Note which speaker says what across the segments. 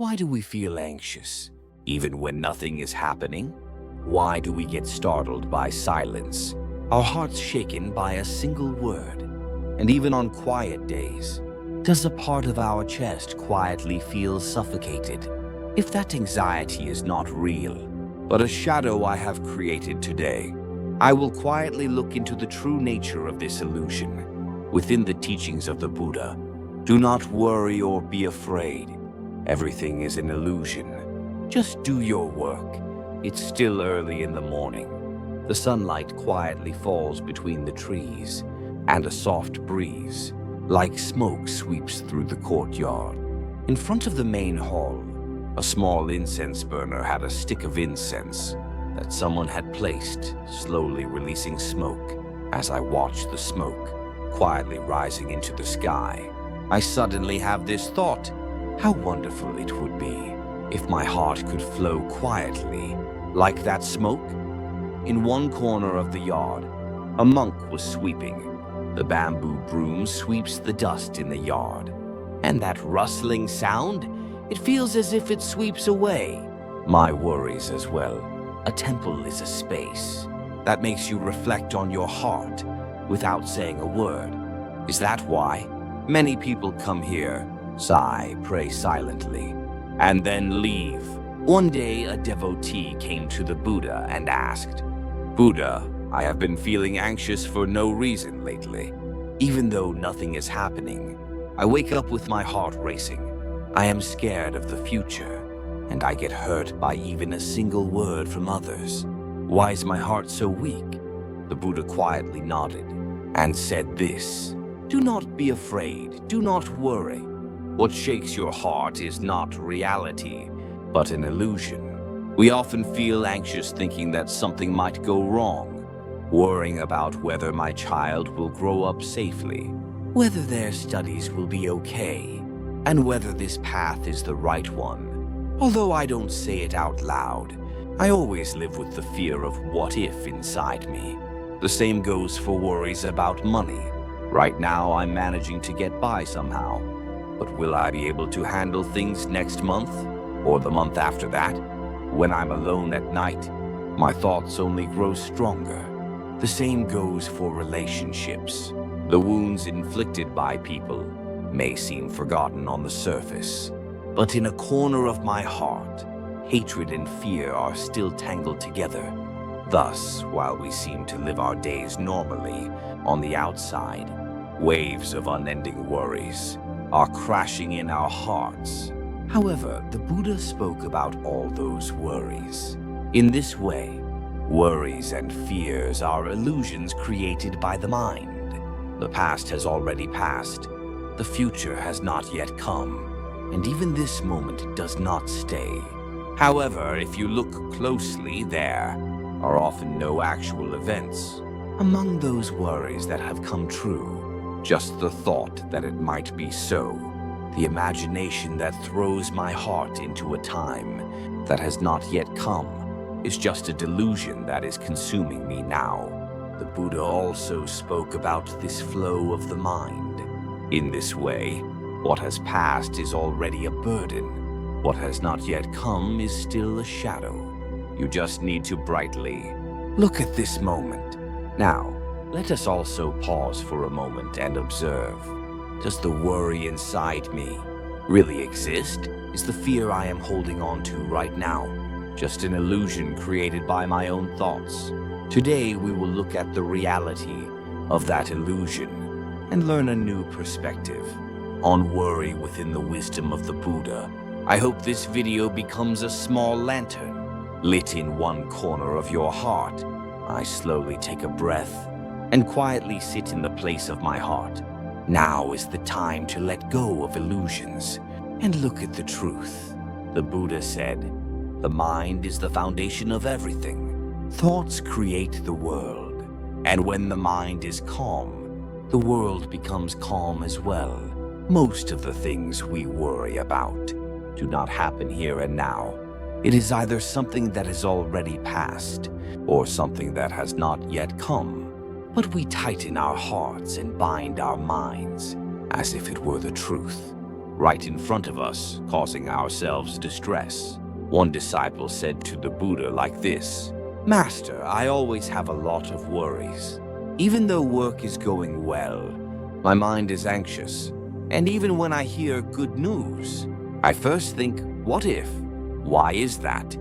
Speaker 1: Why do we feel anxious, even when nothing is happening? Why do we get startled by silence, our hearts shaken by a single word? And even on quiet days, does a part of our chest quietly feel suffocated? If that anxiety is not real, but a shadow I have created today, I will quietly look into the true nature of this illusion. Within the teachings of the Buddha, do not worry or be afraid. Everything is an illusion. Just do your work. It's still early in the morning. The sunlight quietly falls between the trees, and a soft breeze, like smoke, sweeps through the courtyard. In front of the main hall, a small incense burner had a stick of incense that someone had placed, slowly releasing smoke. As I watched the smoke quietly rising into the sky, I suddenly have this thought: how wonderful it would be if my heart could flow quietly, like that smoke. In one corner of the yard, a monk was sweeping. The bamboo broom sweeps the dust in the yard, and that rustling sound, it feels as if it sweeps away my worries as well. A temple is a space that makes you reflect on your heart without saying a word. Is that why many people come here, sigh, pray silently, and then leave? One day, a devotee came to the Buddha and asked, "Buddha, I have been feeling anxious for no reason lately. Even though nothing is happening, I wake up with my heart racing. I am scared of the future, and I get hurt by even a single word from others. Why is my heart so weak?" The Buddha quietly nodded and said this: "Do not be afraid, do not worry. What shakes your heart is not reality, but an illusion. We often feel anxious thinking that something might go wrong, worrying about whether my child will grow up safely, whether their studies will be okay, and whether this path is the right one. Although I don't say it out loud, I always live with the fear of what if inside me. The same goes for worries about money. Right now, I'm managing to get by somehow, but will I be able to handle things next month or the month after that? When I'm alone at night, my thoughts only grow stronger. The same goes for relationships. The wounds inflicted by people may seem forgotten on the surface, but in a corner of my heart, hatred and fear are still tangled together. Thus, while we seem to live our days normally on the outside, waves of unending worries are crashing in our hearts. However, the Buddha spoke about all those worries. In this way, worries and fears are illusions created by the mind. The past has already passed. The future has not yet come. And even this moment does not stay. However, if you look closely, there are often no actual events among those worries that have come true. Just the thought that it might be so. The imagination that throws my heart into a time that has not yet come is just a delusion that is consuming me now. The Buddha also spoke about this flow of the mind. In this way, what has passed is already a burden. What has not yet come is still a shadow. You just need to brightly look at this moment. Now, let us also pause for a moment and observe. Does the worry inside me really exist? Is the fear I am holding on to right now just an illusion created by my own thoughts? Today, we will look at the reality of that illusion and learn a new perspective on worry within the wisdom of the Buddha. I hope this video becomes a small lantern lit in one corner of your heart. I slowly take a breath and quietly sit in the place of my heart. Now is the time to let go of illusions and look at the truth. The Buddha said, "The mind is the foundation of everything. Thoughts create the world, and when the mind is calm, the world becomes calm as well. Most of the things we worry about do not happen here and now. It is either something that has already passed or something that has not yet come. But we tighten our hearts and bind our minds as if it were the truth. right in front of us, causing ourselves distress. One disciple said to the Buddha like this, "Master, I always have a lot of worries. Even though work is going well, my mind is anxious. And even when I hear good news, I first think, what if? Why is that?"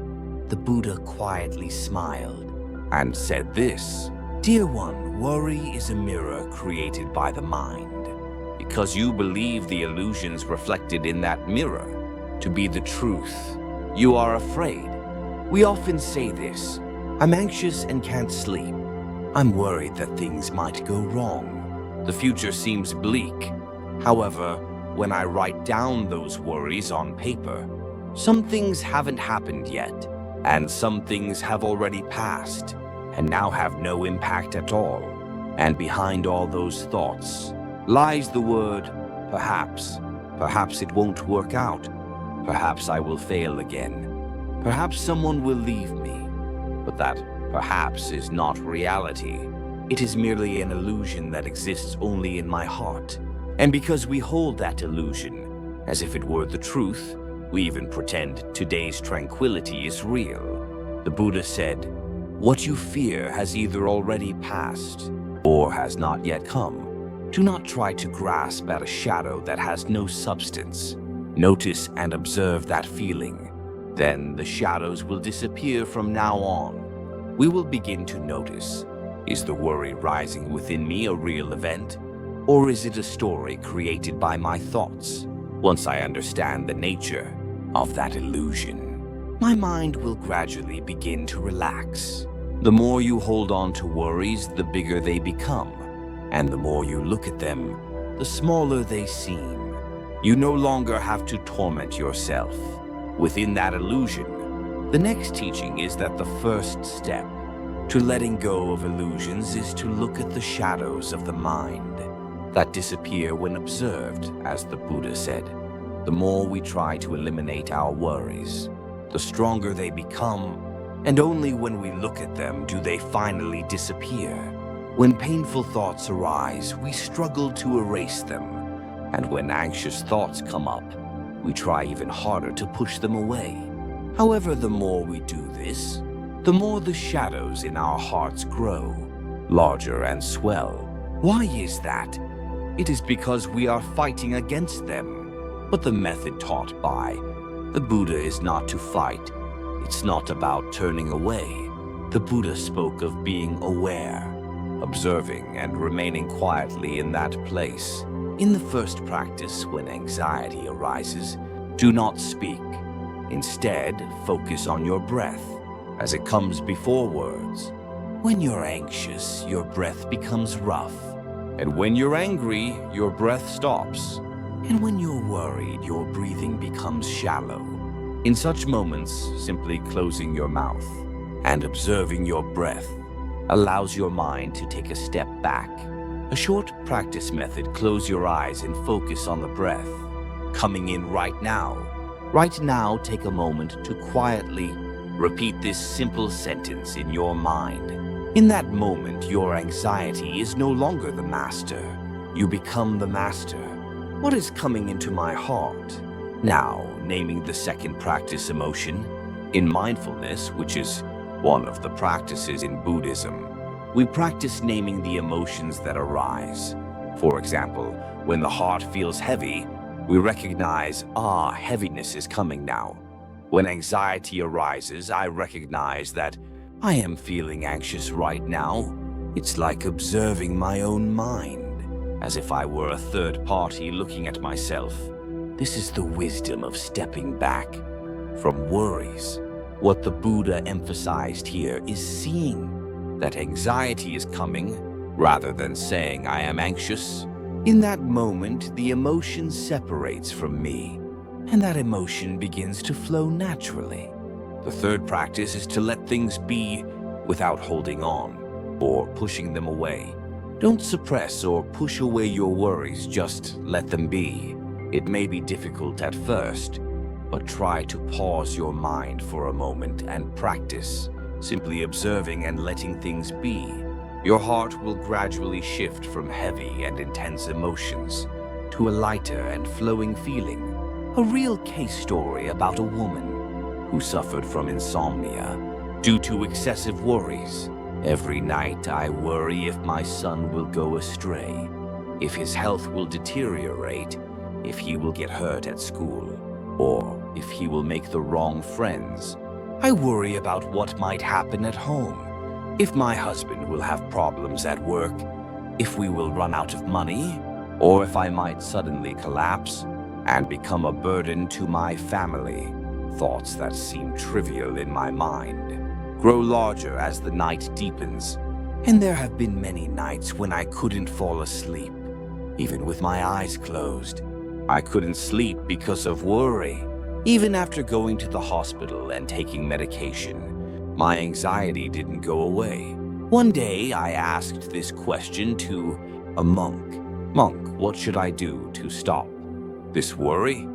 Speaker 1: The Buddha quietly smiled and said this, "Dear one, worry is a mirror created by the mind. Because you believe the illusions reflected in that mirror to be the truth, you are afraid. We often say this, I'm anxious and can't sleep. I'm worried that things might go wrong. The future seems bleak. However, when I write down those worries on paper, some things haven't happened yet, and some things have already passed, and now have no impact at all. And behind all those thoughts lies the word, perhaps. Perhaps it won't work out. Perhaps I will fail again. Perhaps someone will leave me. But that perhaps is not reality. It is merely an illusion that exists only in my heart. And because we hold that illusion as if it were the truth, we even pretend today's tranquility is real." The Buddha said, "What you fear has either already passed or has not yet come. Do not try to grasp at a shadow that has no substance. Notice and observe that feeling. Then the shadows will disappear from now on. We will begin to notice, is the worry rising within me a real event? Or is it a story created by my thoughts? Once I understand the nature of that illusion, my mind will gradually begin to relax. The more you hold on to worries, the bigger they become. And the more you look at them, the smaller they seem. You no longer have to torment yourself within that illusion. The next teaching is that the first step to letting go of illusions is to look at the shadows of the mind that disappear when observed, as the Buddha said. The more we try to eliminate our worries, the stronger they become, and only when we look at them do they finally disappear. When painful thoughts arise, we struggle to erase them, and when anxious thoughts come up, we try even harder to push them away. However, the more we do this, the more the shadows in our hearts grow, larger and swell. Why is that? It is because we are fighting against them. But the method taught by the Buddha is not to fight. It's not about turning away. The Buddha spoke of being aware, observing and remaining quietly in that place. In the first practice, when anxiety arises, do not speak. Instead, focus on your breath as it comes before words. When you're anxious, your breath becomes rough. And when you're angry, your breath stops. And when you're worried, your breathing becomes shallow. In such moments, simply closing your mouth and observing your breath allows your mind to take a step back. A short practice method: close your eyes and focus on the breath coming in right now. Right now, take a moment to quietly repeat this simple sentence in your mind. In that moment, your anxiety is no longer the master. You become the master. What is coming into my heart? Now, naming the second practice, emotion. In mindfulness, which is one of the practices in Buddhism, we practice naming the emotions that arise. For example, when the heart feels heavy, we recognize, heaviness is coming now. When anxiety arises, I recognize that I am feeling anxious right now. It's like observing my own mind, as if I were a third party looking at myself. This is the wisdom of stepping back from worries. What the Buddha emphasized here is seeing that anxiety is coming rather than saying I am anxious. In that moment, the emotion separates from me, and that emotion begins to flow naturally. The third practice is to let things be without holding on or pushing them away. Don't suppress or push away your worries, just let them be. It may be difficult at first, but try to pause your mind for a moment and practice simply observing and letting things be. Your heart will gradually shift from heavy and intense emotions to a lighter and flowing feeling. A real case story about a woman who suffered from insomnia due to excessive worries. Every night I worry if my son will go astray, if his health will deteriorate, if he will get hurt at school, or if he will make the wrong friends. I worry about what might happen at home, if my husband will have problems at work, if we will run out of money, or if I might suddenly collapse and become a burden to my family. Thoughts that seem trivial in my mind grow larger as the night deepens, and there have been many nights when I couldn't fall asleep, even with my eyes closed. I couldn't sleep because of worry. Even after going to the hospital and taking medication, my anxiety didn't go away. One day I asked this question to a monk. "Monk, what should I do to stop this worry?"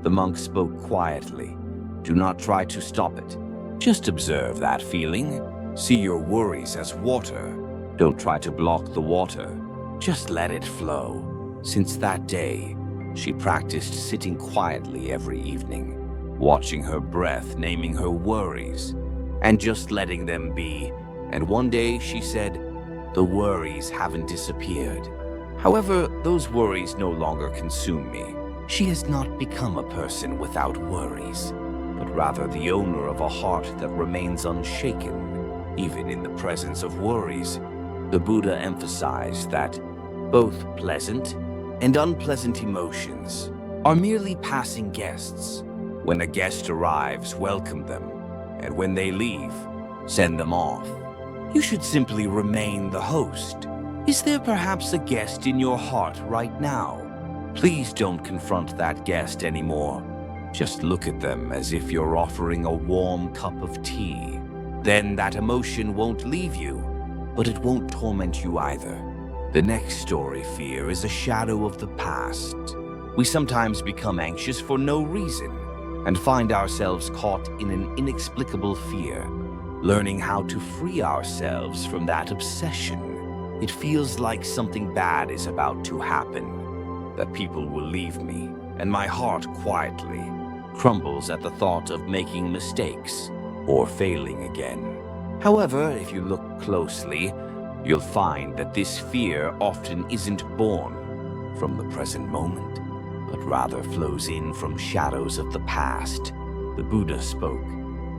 Speaker 1: The monk spoke quietly. "Do not try to stop it. Just observe that feeling. See your worries as water. Don't try to block the water. Just let it flow." Since that day, she practiced sitting quietly every evening, watching her breath, naming her worries, and just letting them be. And one day she said, "The worries haven't disappeared. However, those worries no longer consume me." She has not become a person without worries, but rather the owner of a heart that remains unshaken, even in the presence of worries. The Buddha emphasized that both pleasant and unpleasant emotions are merely passing guests. When a guest arrives, welcome them, and when they leave, send them off. You should simply remain the host. Is there perhaps a guest in your heart right now? Please don't confront that guest anymore. Just look at them as if you're offering a warm cup of tea. Then that emotion won't leave you, but it won't torment you either. The next story, fear, is a shadow of the past. We sometimes become anxious for no reason and find ourselves caught in an inexplicable fear. Learning how to free ourselves from that obsession. It feels like something bad is about to happen, that people will leave me, and my heart quietly crumbles at the thought of making mistakes or failing again. However, if you look closely, you'll find that this fear often isn't born from the present moment, but rather flows in from shadows of the past. The Buddha spoke,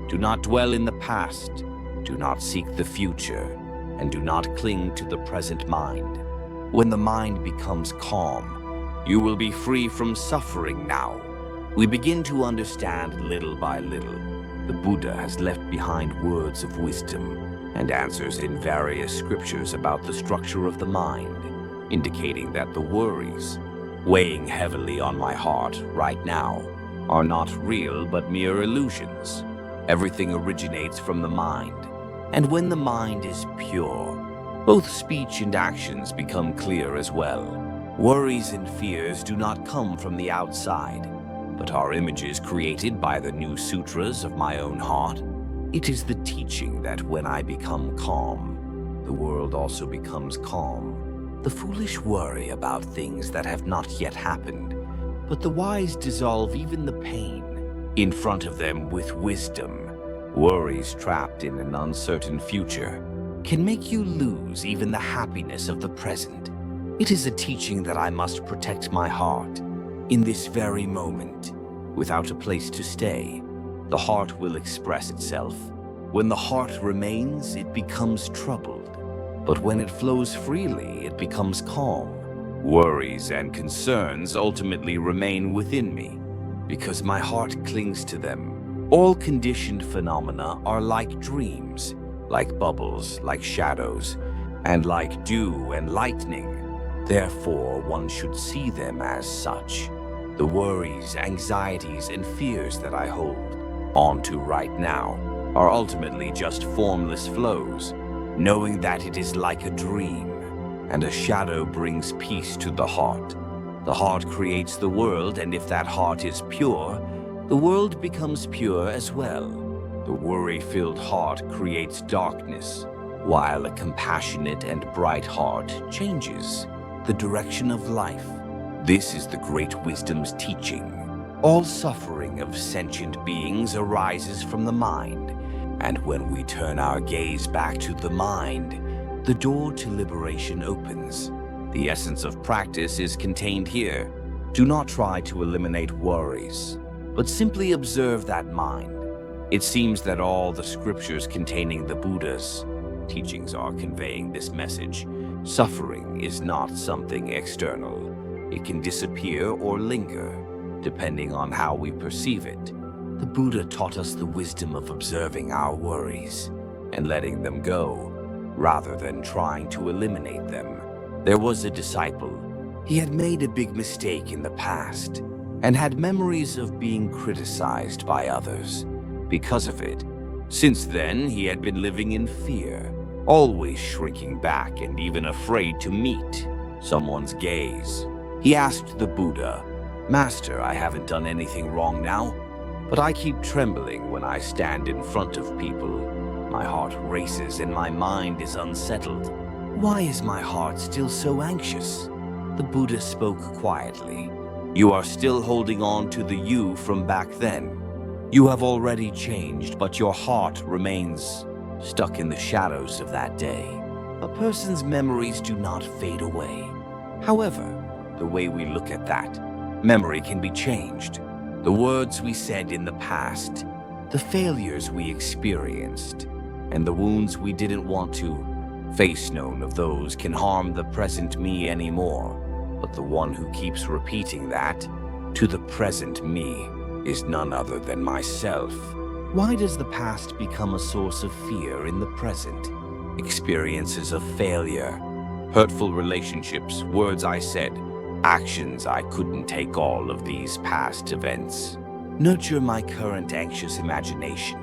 Speaker 1: "Do not dwell in the past, do not seek the future, and do not cling to the present mind. When the mind becomes calm, you will be free from suffering now." We begin to understand little by little. The Buddha has left behind words of wisdom and answers in various scriptures about the structure of the mind, indicating that the worries weighing heavily on my heart right now are not real but mere illusions. Everything originates from the mind, and when the mind is pure, both speech and actions become clear as well. Worries and fears do not come from the outside, but are images created by the new sutras of my own heart. It is the teaching that when I become calm, the world also becomes calm. The foolish worry about things that have not yet happened, but the wise dissolve even the pain in front of them with wisdom. Worries trapped in an uncertain future can make you lose even the happiness of the present. It is a teaching that I must protect my heart in this very moment. Without a place to stay, the heart will express itself. When the heart remains, it becomes troubled. But when it flows freely, it becomes calm. Worries and concerns ultimately remain within me because my heart clings to them. All conditioned phenomena are like dreams, like bubbles, like shadows, and like dew and lightning. Therefore, one should see them as such. The worries, anxieties, and fears that I hold onto right now are ultimately just formless flows, knowing that it is like a dream, and a shadow brings peace to the heart. The heart creates the world, and if that heart is pure, the world becomes pure as well. The worry-filled heart creates darkness, while a compassionate and bright heart changes the direction of life. This is the great wisdom's teaching. All suffering of sentient beings arises from the mind, and when we turn our gaze back to the mind, the door to liberation opens. The essence of practice is contained here. Do not try to eliminate worries, but simply observe that mind. It seems that all the scriptures containing the Buddha's teachings are conveying this message. Suffering is not something external. It can disappear or linger, depending on how we perceive it. The Buddha taught us the wisdom of observing our worries and letting them go, rather than trying to eliminate them. There was a disciple. He had made a big mistake in the past and had memories of being criticized by others because of it. Since then, he had been living in fear, always shrinking back and even afraid to meet someone's gaze. He asked the Buddha, "Master, I haven't done anything wrong now, but I keep trembling when I stand in front of people. My heart races and my mind is unsettled. Why is my heart still so anxious?" The Buddha spoke quietly. "You are still holding on to the you from back then. You have already changed, but your heart remains stuck in the shadows of that day. A person's memories do not fade away. However, the way we look at that memory can be changed. The words we said in the past, the failures we experienced, and the wounds we didn't want to face, none of those can harm the present me anymore. But the one who keeps repeating that to the present me is none other than myself." Why does the past become a source of fear in the present? Experiences of failure, hurtful relationships, words I said, actions I couldn't take, all of these past events nurture my current anxious imagination.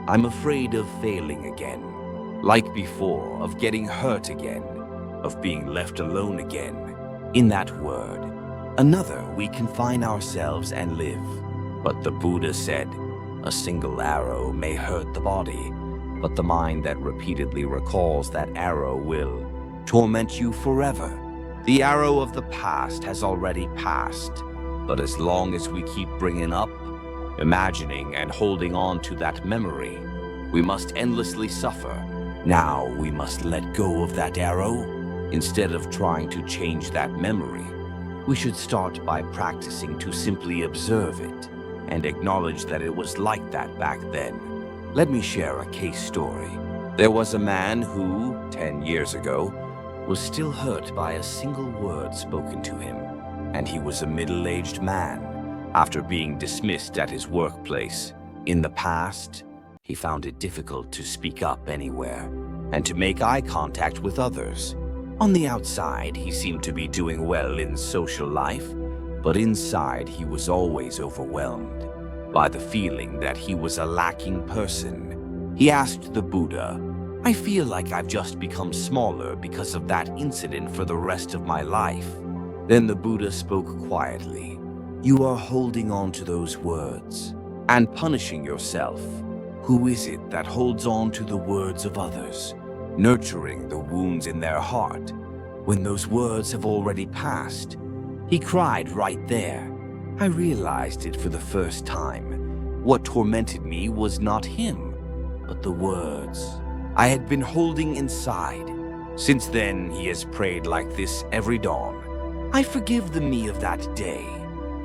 Speaker 1: I'm afraid of failing again, like before, of getting hurt again, of being left alone again. In that word, another, we confine ourselves and live. But the Buddha said, a single arrow may hurt the body, but the mind that repeatedly recalls that arrow will torment you forever. The arrow of the past has already passed, but as long as we keep bringing up, imagining, and holding on to that memory, we must endlessly suffer. Now we must let go of that arrow. Instead of trying to change that memory, we should start by practicing to simply observe it and acknowledge that it was like that back then. Let me share a case story. There was a man who, 10 years ago, was still hurt by a single word spoken to him, and he was a middle-aged man. After being dismissed at his workplace, in the past, he found it difficult to speak up anywhere and to make eye contact with others. On the outside, he seemed to be doing well in social life, but inside he was always overwhelmed by the feeling that he was a lacking person. He asked the Buddha, "I feel like I've just become smaller because of that incident for the rest of my life." Then the Buddha spoke quietly. "You are holding on to those words and punishing yourself. Who is it that holds on to the words of others, nurturing the wounds in their heart, when those words have already passed?" He cried right there. I realized it for the first time. What tormented me was not him, but the words I had been holding inside. Since then, he has prayed like this every dawn. I forgive the me of that day.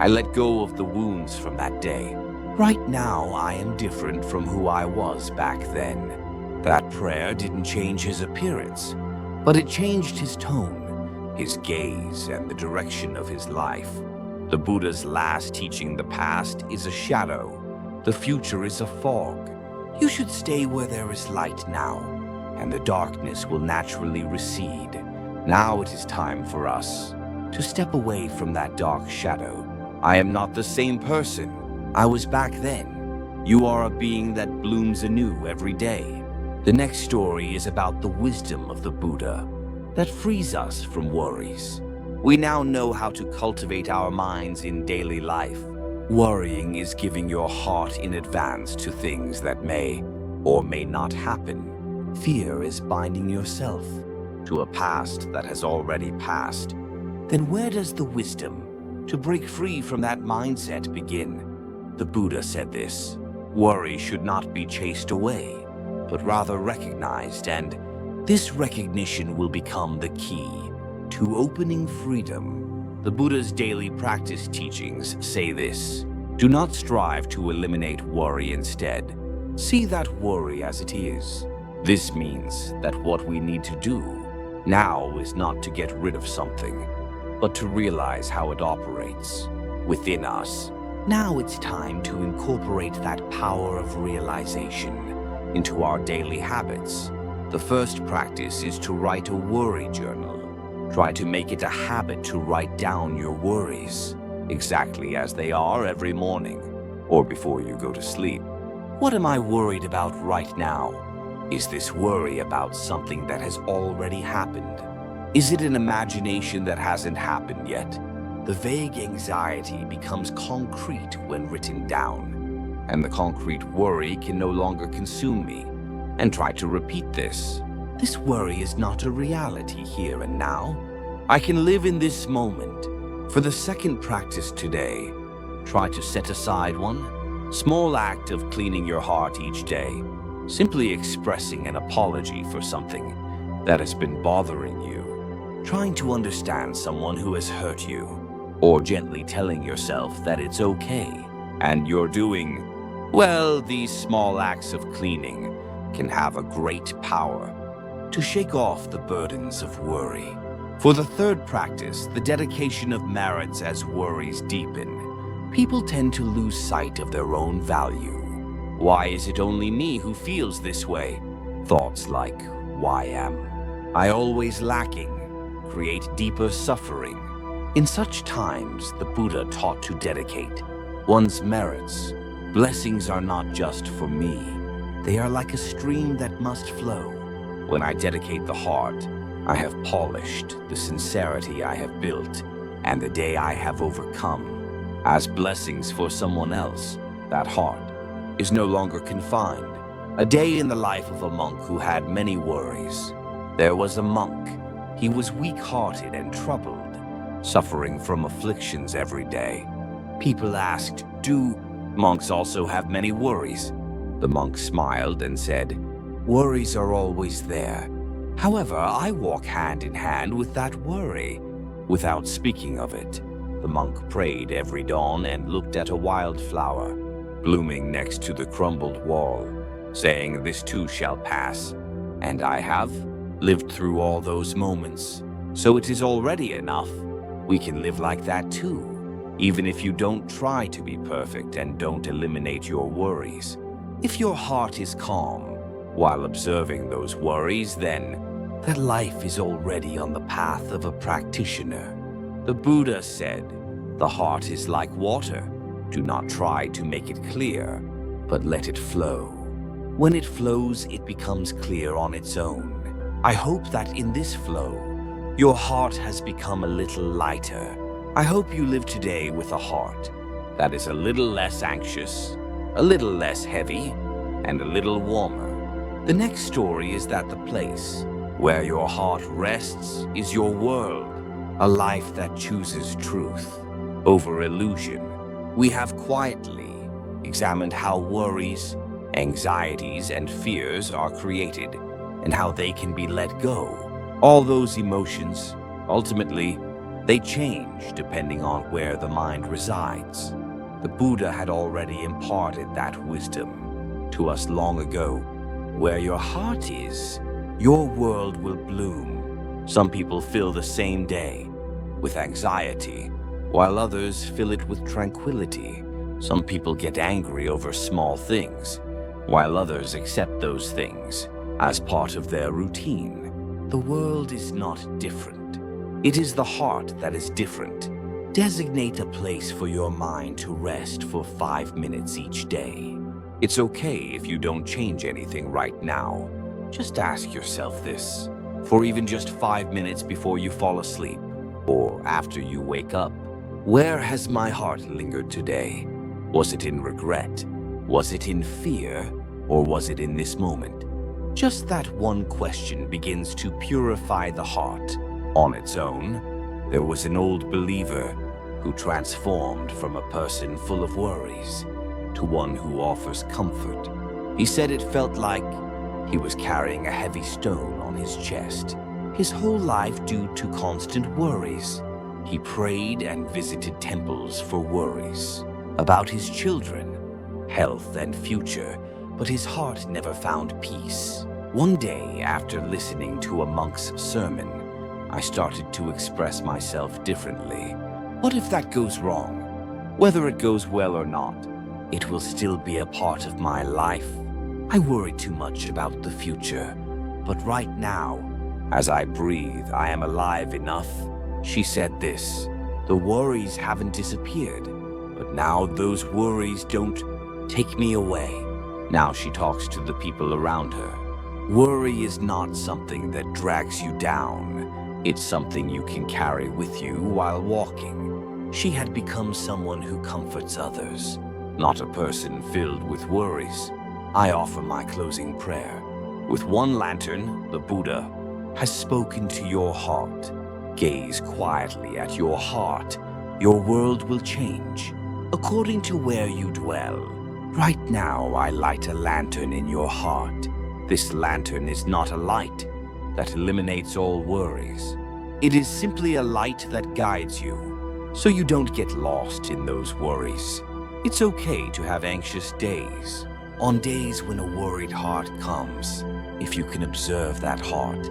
Speaker 1: I let go of the wounds from that day. Right now, I am different from who I was back then. That prayer didn't change his appearance, but it changed his tone, his gaze, and the direction of his life. The Buddha's last teaching, the past is a shadow, the future is a fog. You should stay where there is light now, and the darkness will naturally recede. Now it is time for us to step away from that dark shadow. I am not the same person I was back then. You are a being that blooms anew every day. The next story is about the wisdom of the Buddha that frees us from worries. We now know how to cultivate our minds in daily life. Worrying is giving your heart in advance to things that may or may not happen. Fear is binding yourself to a past that has already passed. Then where does the wisdom To break free from that mindset, begin. The Buddha said this: worry should not be chased away, but rather recognized, and this recognition will become the key to opening freedom. The Buddha's daily practice teachings say this: do not strive to eliminate worry. Instead, see that worry as it is. This means that what we need to do now is not to get rid of something, but to realize how it operates within us. Now it's time to incorporate that power of realization into our daily habits. The first practice is to write a worry journal. Try to make it a habit to write down your worries, exactly as they are, every morning or before you go to sleep. What am I worried about right now? Is this worry about something that has already happened? Is it an imagination that hasn't happened yet? The vague anxiety becomes concrete when written down, and the concrete worry can no longer consume me. And try to repeat this. This worry is not a reality here and now. I can live in this moment. For the second practice today, try to set aside one small act of cleaning your heart each day, simply expressing an apology for something that has been bothering you, trying to understand someone who has hurt you, or gently telling yourself that it's okay and you're doing well. These small acts of cleaning can have a great power to shake off the burdens of worry. For the third practice, the dedication of merits. As worries deepen, people tend to lose sight of their own value. Why is it only me who feels this way? Thoughts like, why am I always lacking, create deeper suffering. In such times, the Buddha taught to dedicate one's merits. Blessings are not just for me. They are like a stream that must flow. When I dedicate the heart, I have polished the sincerity I have built and the day I have overcome. As blessings for someone else, that heart is no longer confined. A day in the life of a monk who had many worries. There was a monk. He was weak-hearted and troubled, suffering from afflictions every day. People asked, do monks also have many worries? The monk smiled and said, worries are always there. However, I walk hand in hand with that worry. Without speaking of it, the monk prayed every dawn and looked at a wildflower blooming next to the crumbled wall, saying, this too shall pass. And I have lived through all those moments, so it is already enough. We can live like that too, even if you don't try to be perfect and don't eliminate your worries. If your heart is calm while observing those worries, then that life is already on the path of a practitioner. The Buddha said, the heart is like water. Do not try to make it clear, but let it flow. When it flows, it becomes clear on its own. I hope that in this flow, your heart has become a little lighter. I hope you live today with a heart that is a little less anxious, a little less heavy, and a little warmer. The next story is that the place where your heart rests is your world, a life that chooses truth over illusion. We have quietly examined how worries, anxieties, and fears are created and how they can be let go. All those emotions, ultimately, they change depending on where the mind resides. The Buddha had already imparted that wisdom to us long ago. Where your heart is, your world will bloom. Some people fill the same day with anxiety, while others fill it with tranquility. Some people get angry over small things, while others accept those things as part of their routine. The world is not different. It is the heart that is different. Designate a place for your mind to rest for 5 minutes each day. It's okay if you don't change anything right now. Just ask yourself this, for even just 5 minutes before you fall asleep, or after you wake up. Where has my heart lingered today? Was it in regret? Was it in fear? Or was it in this moment? Just that one question begins to purify the heart. On its own, there was an old believer who transformed from a person full of worries to one who offers comfort. He said it felt like he was carrying a heavy stone on his chest, his whole life due to constant worries. He prayed and visited temples for worries about his children, health, and future, but his heart never found peace. One day, after listening to a monk's sermon, I started to express myself differently. What if that goes wrong? Whether it goes well or not, it will still be a part of my life. I worry too much about the future, but right now, as I breathe, I am alive enough. She said this: the worries haven't disappeared, but now those worries don't take me away. Now she talks to the people around her. Worry is not something that drags you down. It's something you can carry with you while walking. She had become someone who comforts others, not a person filled with worries. I offer my closing prayer. With one lantern, the Buddha has spoken to your heart. Gaze quietly at your heart. Your world will change according to where you dwell. Right now, I light a lantern in your heart. This lantern is not a light that eliminates all worries. It is simply a light that guides you, so you don't get lost in those worries. It's okay to have anxious days. On days when a worried heart comes, if you can observe that heart,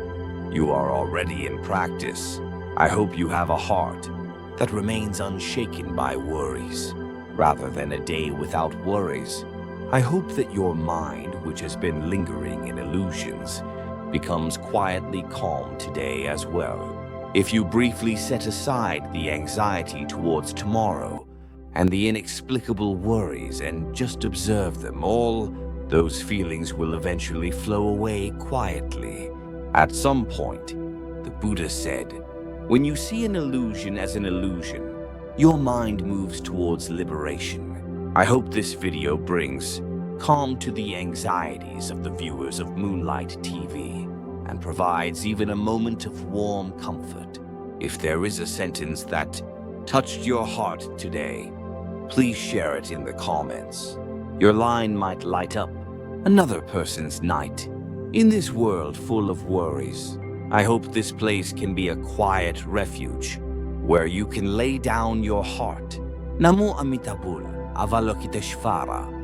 Speaker 1: you are already in practice. I hope you have a heart that remains unshaken by worries, rather than a day without worries. I hope that your mind, which has been lingering in illusions, becomes quietly calm today as well. If you briefly set aside the anxiety towards tomorrow and the inexplicable worries and just observe them, all those feelings will eventually flow away quietly. At some point, the Buddha said, when you see an illusion as an illusion, your mind moves towards liberation. I hope this video brings calm to the anxieties of the viewers of Moonlight TV and provides even a moment of warm comfort. If there is a sentence that touched your heart today, please share it in the comments. Your line might light up another person's night. In this world full of worries, I hope this place can be a quiet refuge where you can lay down your heart. Namo Amitabha Avalokiteshvara.